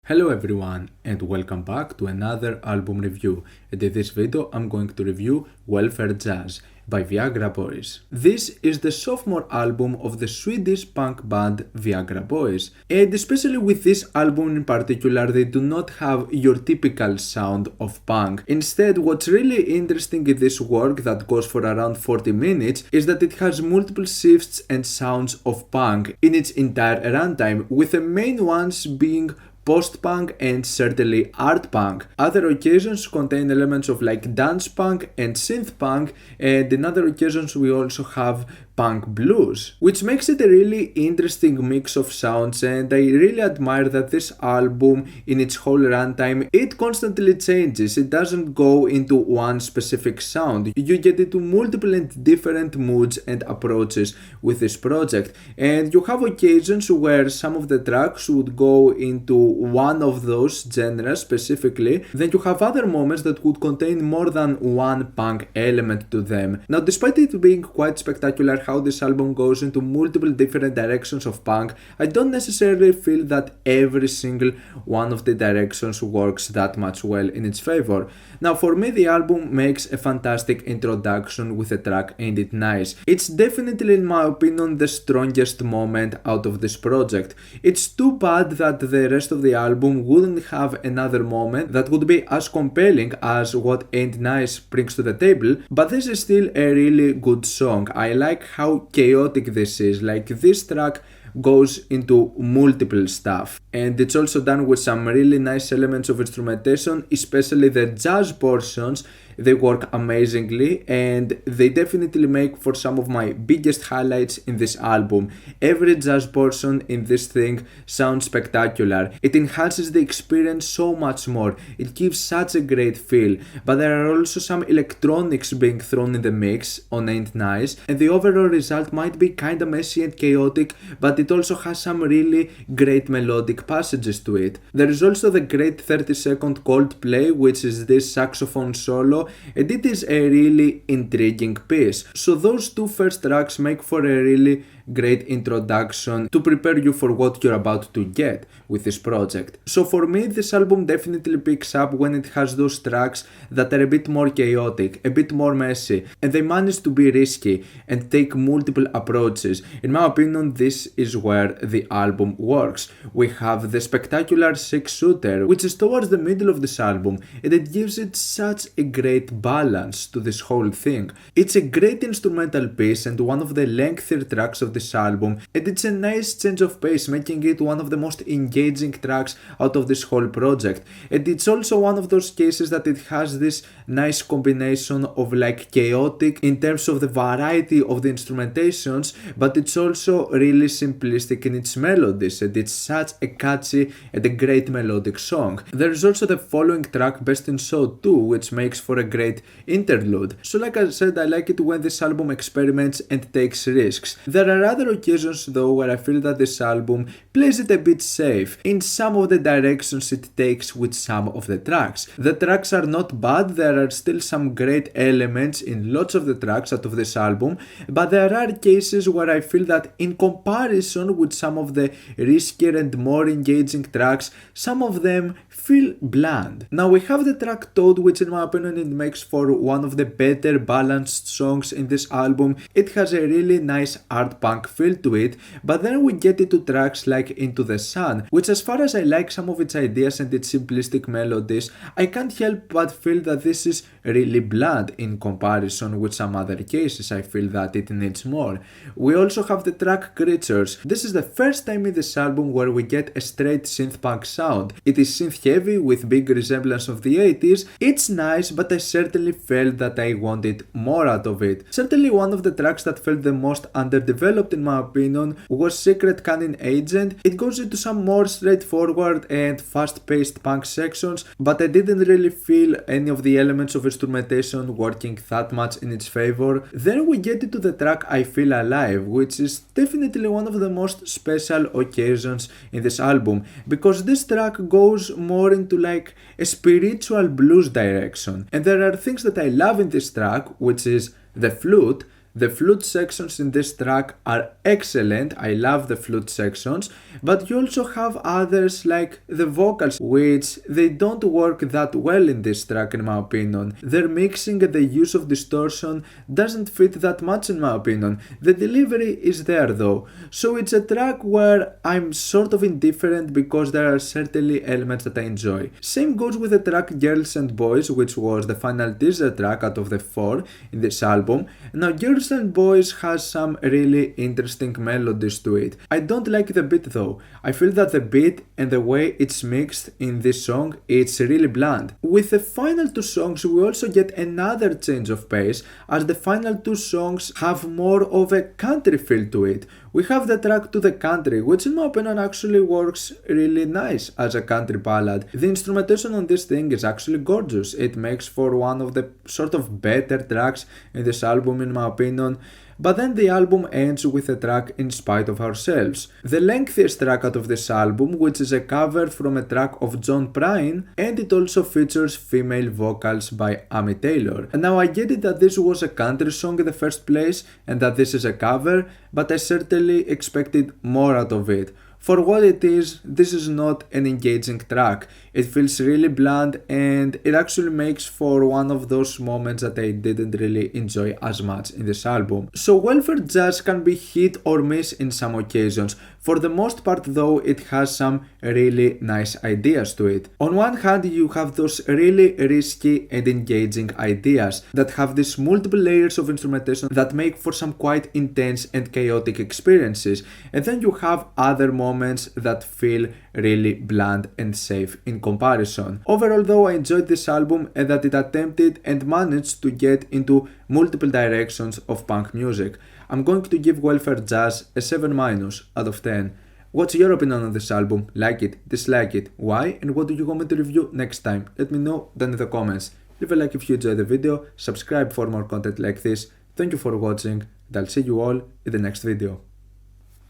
Hello everyone and welcome back to another album review, and in this video I'm going to review Welfare Jazz by Viagra Boys. This is the sophomore album of the Swedish punk band Viagra Boys, and especially with this album in particular they do not have your typical sound of punk. Instead, what's really interesting in this work that goes for around 40 minutes is that it has multiple shifts and sounds of punk in its entire runtime, with the main ones being post-punk and certainly art punk. Other occasions contain elements of like dance punk and synth punk, and in other occasions we also have punk blues, which makes it a really interesting mix of sounds, and I really admire that this album in its whole runtime it constantly changes. It doesn't go into one specific sound. You get into multiple and different moods and approaches with this project, and you have occasions where some of the tracks would go into one of those genres specifically, then you have other moments that would contain more than one punk element to them. Now, despite it being quite spectacular how this album goes into multiple different directions of punk, I don't necessarily feel that every single one of the directions works that much well in its favor. Now, for me, the album makes a fantastic introduction with the track Ain't It Nice. It's definitely, in my opinion, the strongest moment out of this project. It's too bad that the rest of the album wouldn't have another moment that would be as compelling as what Ain't Nice brings to the table, but this is still a really good song. I like how chaotic this is. Like, this track goes into multiple stuff, and it's also done with some really nice elements of instrumentation, especially the jazz portions. They work amazingly, and they definitely make for some of my biggest highlights in this album. Every jazz portion in this thing sounds spectacular. It enhances the experience so much more. It gives such a great feel, but there are also some electronics being thrown in the mix on Ain't Nice, and the overall result might be kinda messy and chaotic, but it also has some really great melodic passages to it. There is also the great 30-second Coldplay, which is this saxophone solo, and it is a really intriguing piece. So those two first tracks make for a really great introduction to prepare you for what you're about to get with this project. So for me, this album definitely picks up when it has those tracks that are a bit more chaotic, a bit more messy, and they manage to be risky and take multiple approaches. In my opinion, this is where the album works. We have the spectacular 6-shooter, which is towards the middle of this album, and it gives it such a great balance to this whole thing. It's a great instrumental piece and one of the lengthier tracks of this album, and it's a nice change of pace, making it one of the most engaging tracks out of this whole project. And it's also one of those cases that it has this nice combination of like chaotic in terms of the variety of the instrumentations, but it's also really simplistic in its melodies, and it's such a catchy and a great melodic song. There is also the following track, Best in Show 2, which makes for a great interlude. So like I said, I like it when this album experiments and takes risks. There are other occasions though where I feel that this album plays it a bit safe in some of the directions it takes with some of the tracks. The tracks are not bad, there are still some great elements in lots of the tracks out of this album, but there are cases where I feel that in comparison with some of the riskier and more engaging tracks, some of them feel bland. Now we have the track Toad, which in my opinion it makes for one of the better balanced songs in this album. It has a really nice art punk feel to it, but then we get into tracks like Into the Sun, which as far as I like some of its ideas and its simplistic melodies, I can't help but feel that this is really bland in comparison with some other cases. I feel that it needs more. We also have the track Creatures. This is the first time in this album where we get a straight synth punk sound. It is synth heavy with big resemblance of the 80s. It's nice, but I certainly felt that I wanted more out of it. Certainly one of the tracks that felt the most underdeveloped in my opinion was Secret Canine Agent. It goes into some more straightforward and fast-paced punk sections, but I didn't really feel any of the elements of instrumentation working that much in its favor. Then we get into the track I Feel Alive, which is definitely one of the most special occasions in this album, because this track goes more into like a spiritual blues direction, and there are things that I love in this track, which is the flute, The flute sections in this track are excellent, I love the flute sections, but you also have others like the vocals, which they don't work that well in this track in my opinion. Their mixing and the use of distortion doesn't fit that much in my opinion. The delivery is there though, so it's a track where I'm sort of indifferent because there are certainly elements that I enjoy. Same goes with the track Girls and Boys, which was the final teaser track out of the 4 in this album. Now Girls and Boys has some really interesting melodies to it. I don't like the beat though. I feel that the beat and the way it's mixed in this song, it's really bland. With the final 2 songs we also get another change of pace, as the final 2 songs have more of a country feel to it. We have the track To the Country, which in my opinion actually works really nice as a country ballad. The instrumentation on this thing is actually gorgeous. It makes for one of the sort of better tracks in this album in my opinion. But then the album ends with the track In Spite of Ourselves, the lengthiest track out of this album, which is a cover from a track of John Prine, and it also features female vocals by Amy Taylor. And now I get it that this was a country song in the first place and that this is a cover, but I certainly expected more out of it. For what it is, this is not an engaging track. It feels really bland and it actually makes for one of those moments that I didn't really enjoy as much in this album. So welfare jazz can be hit or miss in some occasions. For the most part though, it has some really nice ideas to it. On one hand, you have those really risky and engaging ideas that have these multiple layers of instrumentation that make for some quite intense and chaotic experiences. And then you have other moments that feel really bland and safe in comparison. Overall though, I enjoyed this album and that it attempted and managed to get into multiple directions of punk music. I'm going to give Welfare Jazz a 7- out of 10. What's your opinion on this album? Like it, dislike it, why, and what do you want me to review next time? Let me know down in the comments. Leave a like if you enjoyed the video, subscribe for more content like this. Thank you for watching, and I'll see you all in the next video.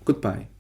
Goodbye.